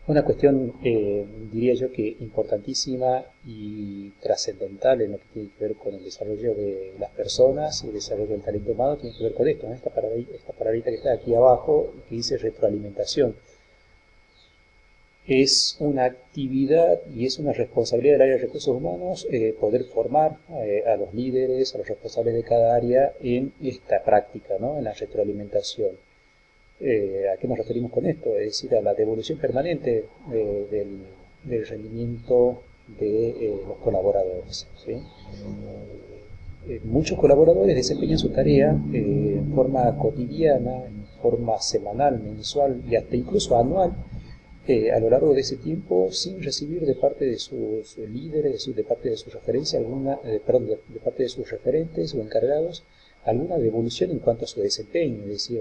Una cuestión, diría yo que importantísima y trascendental en lo que tiene que ver con el desarrollo de las personas y el desarrollo del talento humano tiene que ver con esto, ¿no? Esta palabrita que está aquí abajo, que dice retroalimentación. Es una actividad y es una responsabilidad del área de recursos humanos poder formar a los líderes, a los responsables de cada área en esta práctica, ¿no? En la retroalimentación. ¿A qué nos referimos con esto? Es decir, a la devolución permanente del rendimiento de los colaboradores, ¿sí? Muchos colaboradores desempeñan su tarea en forma cotidiana, en forma semanal, mensual y hasta incluso anual a lo largo de ese tiempo sin recibir de parte de sus líderes, de parte de sus referencias, de parte de sus referentes o encargados, alguna devolución en cuanto a su desempeño, es decir,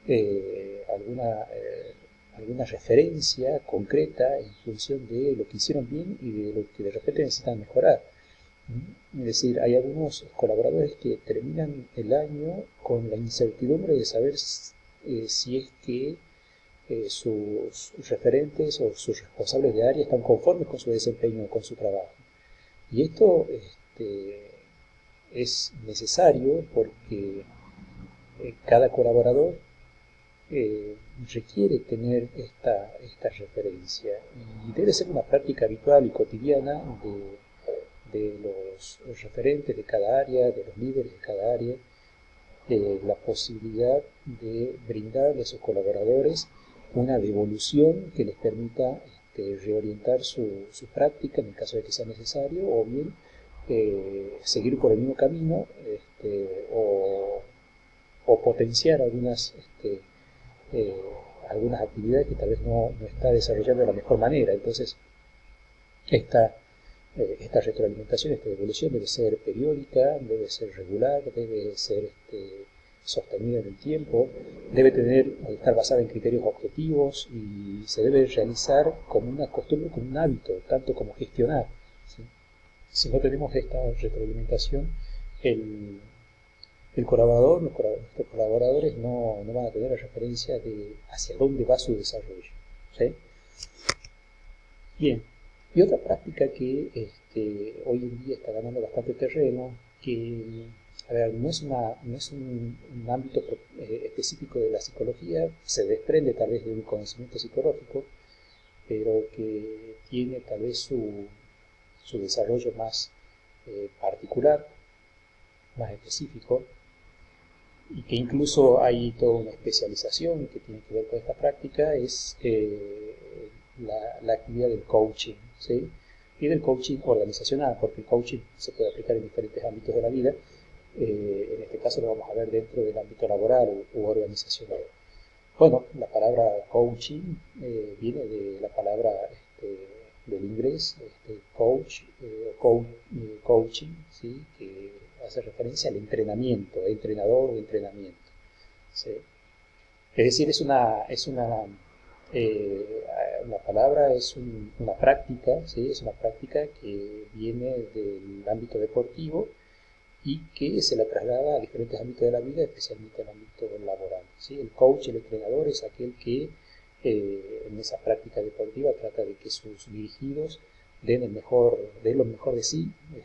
eh, alguna, eh, alguna referencia concreta en función de lo que hicieron bien y de lo que de repente necesitan mejorar. Es decir, hay algunos colaboradores que terminan el año con la incertidumbre de saber si es que sus referentes o sus responsables de área están conformes con su desempeño, con su trabajo. Y esto es necesario porque cada colaborador requiere tener esta referencia y debe ser una práctica habitual y cotidiana de los referentes de cada área, de los líderes de cada área, la posibilidad de brindarle a sus colaboradores una devolución que les permita reorientar su práctica en el caso de que sea necesario, o bien seguir por el mismo camino o potenciar eh, algunas actividades que tal vez no está desarrollando de la mejor manera. Entonces, esta retroalimentación, esta devolución debe ser periódica, debe ser regular, debe ser sostenida en el tiempo, debe estar basada en criterios objetivos y se debe realizar como una costumbre, como un hábito, tanto como gestionar, ¿sí? Si no tenemos esta retroalimentación, el, nuestros colaboradores no van a tener la referencia de hacia dónde va su desarrollo, ¿sí? Bien, y otra práctica que hoy en día está ganando bastante terreno, que a ver, no es un ámbito específico de la psicología, se desprende tal vez de un conocimiento psicológico, pero que tiene tal vez su desarrollo más particular, más específico, y que incluso hay toda una especialización que tiene que ver con esta práctica, es la actividad del coaching, ¿sí? Y del coaching organizacional, porque el coaching se puede aplicar en diferentes ámbitos de la vida. En este caso lo vamos a ver dentro del ámbito laboral u organizacional. Bueno, la palabra coaching viene de la palabra del inglés, coaching, ¿sí? Que hace referencia al entrenamiento, entrenador o entrenamiento, ¿sí? Es decir, la palabra es una práctica, ¿sí? Es una práctica que viene del ámbito deportivo y que se la traslada a diferentes ámbitos de la vida, especialmente al ámbito laboral, ¿sí? El coach, el entrenador, es aquel que en esa práctica deportiva trata de que sus dirigidos den lo mejor de sí, den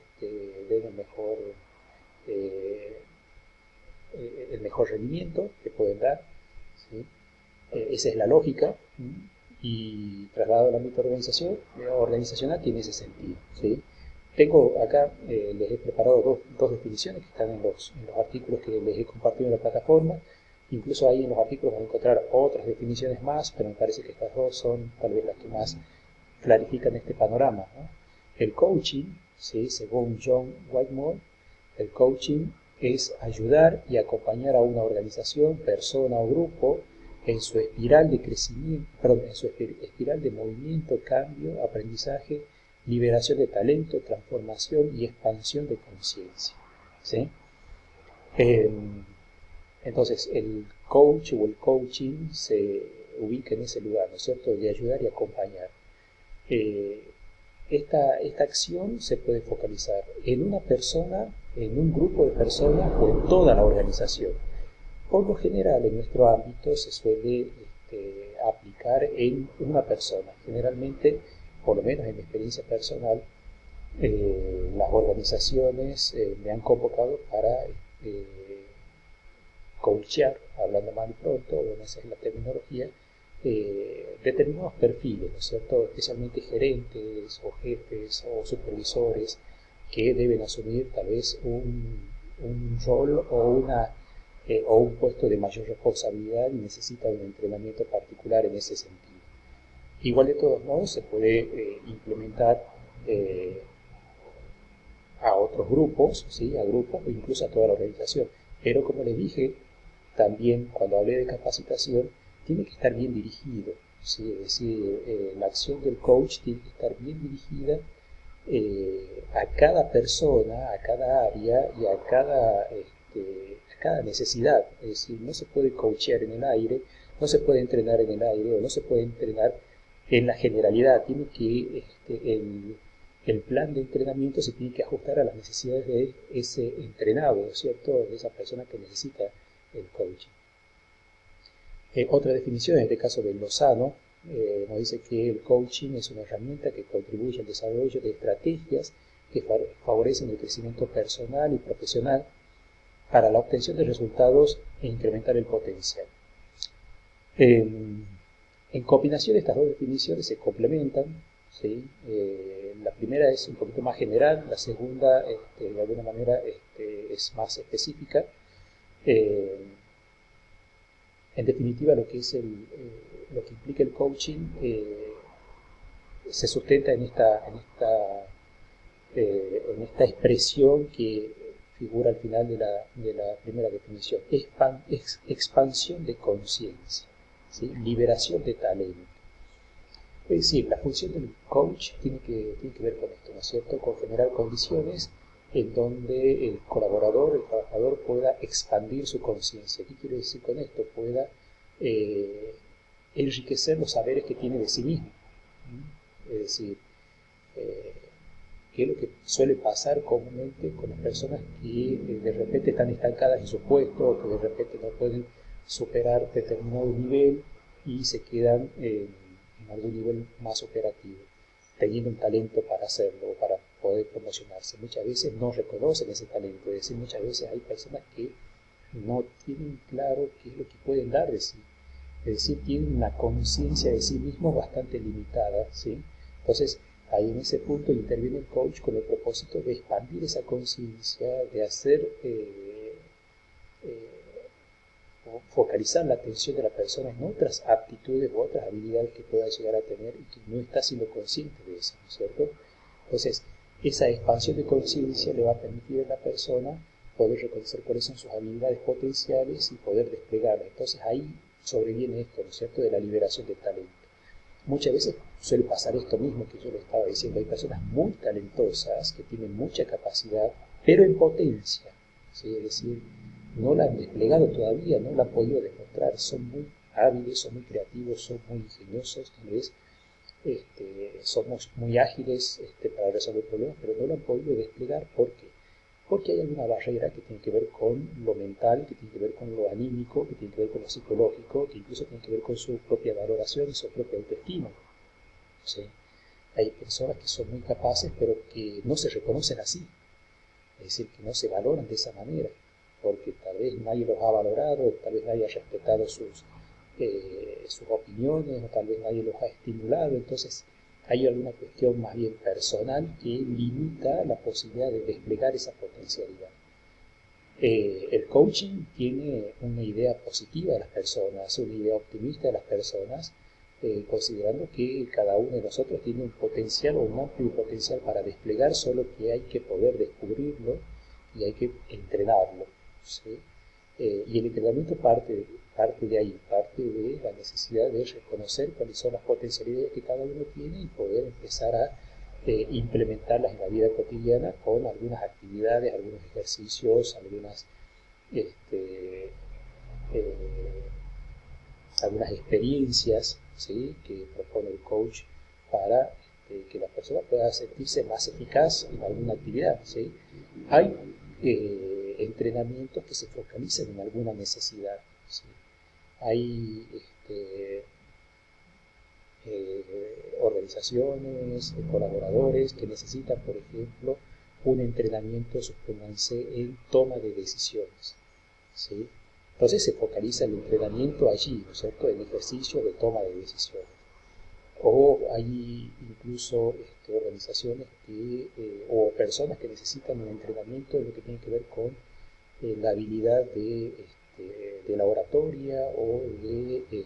eh, el mejor rendimiento que pueden dar, ¿sí? Esa es la lógica, ¿sí? Y trasladado al ámbito organizacional tiene ese sentido, ¿sí? Tengo acá, les he preparado dos definiciones que están en los artículos que les he compartido en la plataforma. Incluso ahí en los artículos van a encontrar otras definiciones más, pero me parece que estas dos son tal vez las que más clarifican este panorama, ¿no? El coaching, ¿sí? Según John Whitmore, el coaching es ayudar y acompañar a una organización, persona o grupo en su espiral de crecimiento, perdón, en su espiral de movimiento, cambio, aprendizaje, liberación de talento, transformación y expansión de conciencia, ¿sí? Eh, entonces, el coach o el coaching se ubica en ese lugar, ¿no es cierto?, de ayudar y acompañar. Eh, esta acción se puede focalizar en una persona, en un grupo de personas o en toda la organización. Por lo general, en nuestro ámbito se suele aplicar enfocar en una persona. Generalmente, por lo menos en mi experiencia personal, las organizaciones me han convocado para coachear, hablando mal y pronto, bueno, esa es la terminología, determinados perfiles, ¿no es cierto? Especialmente gerentes o jefes o supervisores que deben asumir tal vez un rol o un puesto de mayor responsabilidad y necesitan un entrenamiento particular en ese sentido. Igual de todos modos se puede implementar eh, a otros grupos, ¿sí? A grupos o incluso a toda la organización. Pero como les dije, también cuando hablé de capacitación, tiene que estar bien dirigido, ¿sí? Es decir, la acción del coach tiene que estar bien dirigida a cada persona, a cada área y a cada necesidad. Es decir, no se puede coachear en el aire, no se puede entrenar en el aire o no se puede entrenar en la generalidad. Tiene que el plan de entrenamiento se tiene que ajustar a las necesidades de ese entrenado, ¿cierto? De esa persona que necesita el coaching. Otra definición, en este caso de Lozano, nos dice que el coaching es una herramienta que contribuye al desarrollo de estrategias que favorecen el crecimiento personal y profesional para la obtención de resultados e incrementar el potencial. En combinación estas dos definiciones se complementan, ¿sí? La primera es un poquito más general, la segunda de alguna manera es más específica. En definitiva, lo que lo que implica el coaching se sustenta en esta expresión que figura al final de la primera definición: expansión de conciencia, ¿sí? Liberación de talento. Es decir, la función del coach tiene que ver con esto, ¿no es cierto? Con generar condiciones en donde el colaborador, el trabajador, pueda expandir su conciencia. ¿Qué quiero decir con esto? Pueda enriquecer los saberes que tiene de sí mismo. Es decir, eh, ¿qué es lo que suele pasar comúnmente con las personas que de repente están estancadas en su puesto o que de repente no pueden superar determinado nivel y se quedan en algún nivel más operativo, teniendo un talento para hacerlo, para poder promocionarse? Muchas veces no reconocen ese talento, es decir, muchas veces hay personas que no tienen claro qué es lo que pueden dar de sí, es decir, tienen una conciencia de sí mismos bastante limitada, ¿sí? Entonces, ahí en ese punto interviene el coach con el propósito de expandir esa conciencia, de hacer focalizar la atención de la persona en otras aptitudes u otras habilidades que pueda llegar a tener y que no está siendo consciente de eso, ¿no es cierto? Entonces, esa expansión de conciencia le va a permitir a la persona poder reconocer cuáles son sus habilidades potenciales y poder desplegarlas. Entonces, ahí sobreviene esto, ¿no es cierto?, de la liberación del talento. Muchas veces suele pasar esto mismo que yo le estaba diciendo: hay personas muy talentosas que tienen mucha capacidad, pero en potencia, ¿sí? Es decir, no la han desplegado todavía, no la han podido demostrar, son muy hábiles, son muy creativos, son muy ingeniosos, tal vez somos muy ágiles para resolver problemas, pero no lo han podido desplegar. ¿Por qué? Porque hay alguna barrera que tiene que ver con lo mental, que tiene que ver con lo anímico, que tiene que ver con lo psicológico, que incluso tiene que ver con su propia valoración y su propia autoestima, ¿sí? Hay personas que son muy capaces, pero que no se reconocen así, es decir, que no se valoran de esa manera, porque tal vez nadie los ha valorado, tal vez nadie ha respetado sus opiniones, o tal vez nadie los ha estimulado. Entonces hay alguna cuestión más bien personal que limita la posibilidad de desplegar esa potencialidad. El coaching tiene una idea positiva de las personas, una idea optimista de las personas, considerando que cada uno de nosotros tiene un potencial o un amplio potencial para desplegar, solo que hay que poder descubrirlo y hay que entrenarlo, ¿sí? Y el entrenamiento parte de ahí, parte de la necesidad de reconocer cuáles son las potencialidades que cada uno tiene y poder empezar a implementarlas en la vida cotidiana con algunas actividades, algunos ejercicios, este, eh, algunas experiencias, ¿sí?, que propone el coach para que la persona pueda sentirse más eficaz en alguna actividad, ¿sí? Hay entrenamientos que se focalizan en alguna necesidad, ¿sí? Hay organizaciones, colaboradores que necesitan, por ejemplo, un entrenamiento, supónganse, en toma de decisiones, ¿sí? Entonces se focaliza el entrenamiento allí, ¿no es cierto?, en ejercicio de toma de decisiones. O hay incluso organizaciones o personas que necesitan un entrenamiento en lo que tiene que ver con la habilidad de la oratoria o de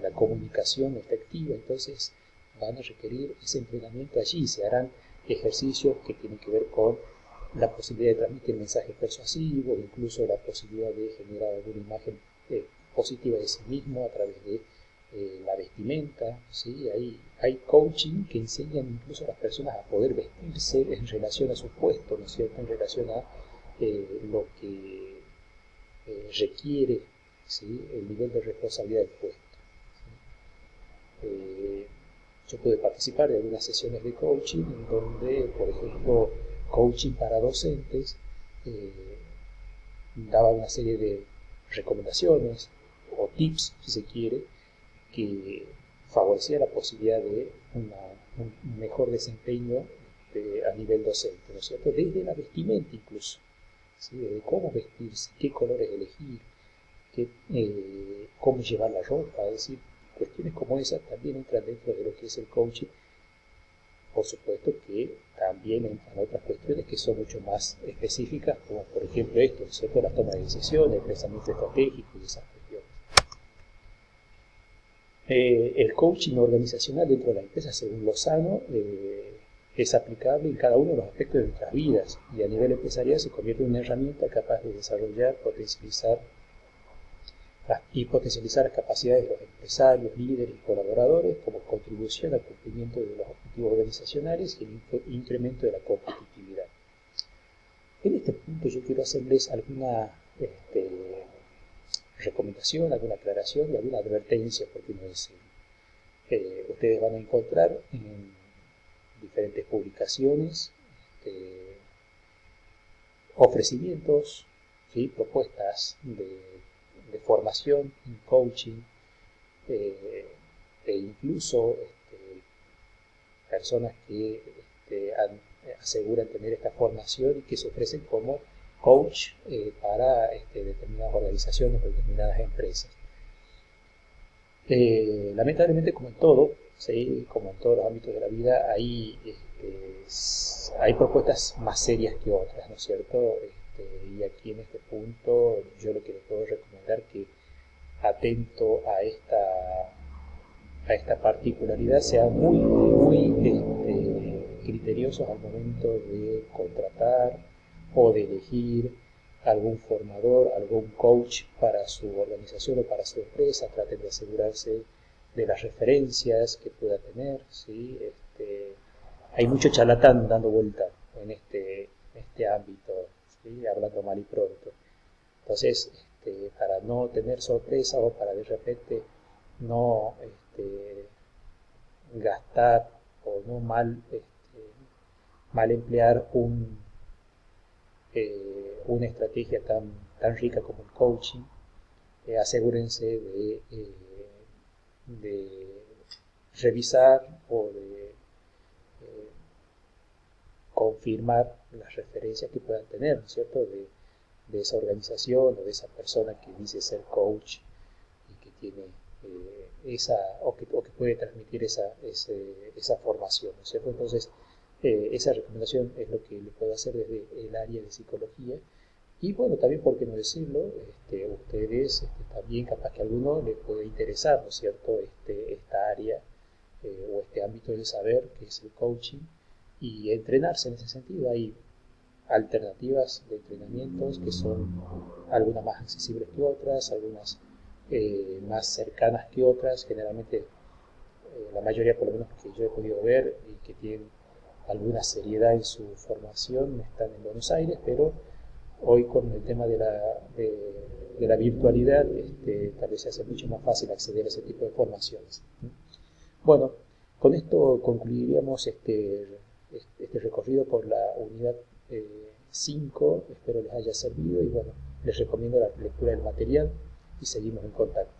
la comunicación efectiva. Entonces van a requerir ese entrenamiento allí. Se harán ejercicios que tienen que ver con la posibilidad de transmitir mensajes persuasivos, incluso la posibilidad de generar alguna imagen positiva de sí mismo a través de la vestimenta, ¿sí? Hay coaching que enseñan incluso a las personas a poder vestirse en relación a su puesto, ¿no es cierto?, en relación a lo que requiere, ¿sí?, el nivel de responsabilidad del puesto. ¿Sí? Yo pude participar de algunas sesiones de coaching en donde, por ejemplo, coaching para docentes daba una serie de recomendaciones o tips, si se quiere, que favorecía la posibilidad de un mejor desempeño a nivel docente, ¿no es cierto?, desde la vestimenta incluso, ¿sí?, de cómo vestirse, qué colores elegir, cómo llevar la ropa, es decir, cuestiones como esas también entran dentro de lo que es el coaching. Por supuesto que también entran otras cuestiones que son mucho más específicas, como por ejemplo esto, ¿no es cierto?, la toma de decisiones, el pensamiento estratégico y esas cuestiones. El coaching organizacional dentro de la empresa, según Lozano, es aplicable en cada uno de los aspectos de nuestras vidas y a nivel empresarial se convierte en una herramienta capaz de desarrollar, potencializar las capacidades de los empresarios, líderes y colaboradores como contribución al cumplimiento de los objetivos organizacionales y el incremento de la competitividad. En este punto yo quiero hacerles alguna recomendación, alguna aclaración y alguna advertencia, por qué no decirlo. Ustedes van a encontrar en diferentes publicaciones ofrecimientos, ¿sí?, propuestas de formación en coaching, e incluso personas que aseguran tener esta formación y que se ofrecen como coach para determinadas organizaciones o determinadas empresas. Lamentablemente, como en todo, ¿sí?, como en todos los ámbitos de la vida, hay propuestas más serias que otras, ¿no es cierto? Y aquí en este punto yo lo que les puedo recomendar que atento a esta particularidad sean muy criteriosos al momento de contratar o de elegir algún formador, algún coach para su organización o para su empresa. Traten de asegurarse de las referencias que pueda tener, ¿sí? Hay mucho charlatán dando vuelta en este ámbito, ¿sí?, hablando mal y pronto. Entonces, para no tener sorpresa o para de repente no gastar o no mal emplear una estrategia tan rica como el coaching, asegúrense de revisar o de confirmar las referencias que puedan tener, ¿no es cierto?, de esa organización o de esa persona que dice ser coach y que tiene o que puede transmitir esa formación, ¿no es cierto? Entonces, esa recomendación es lo que le puedo hacer desde el área de psicología. Y bueno, también, por qué no decirlo, ustedes también capaz que a alguno le puede interesar, ¿no es cierto?, esta área o este ámbito del saber que es el coaching, y entrenarse en ese sentido. Hay alternativas de entrenamientos que son algunas más accesibles que otras, algunas más cercanas que otras. Generalmente la mayoría, por lo menos que yo he podido ver y que tienen alguna seriedad en su formación, están en Buenos Aires, pero hoy con el tema de la virtualidad tal vez se hace mucho más fácil acceder a ese tipo de formaciones. Bueno, con esto concluiríamos este recorrido por la unidad 5, espero les haya servido y bueno, les recomiendo la lectura del material y seguimos en contacto.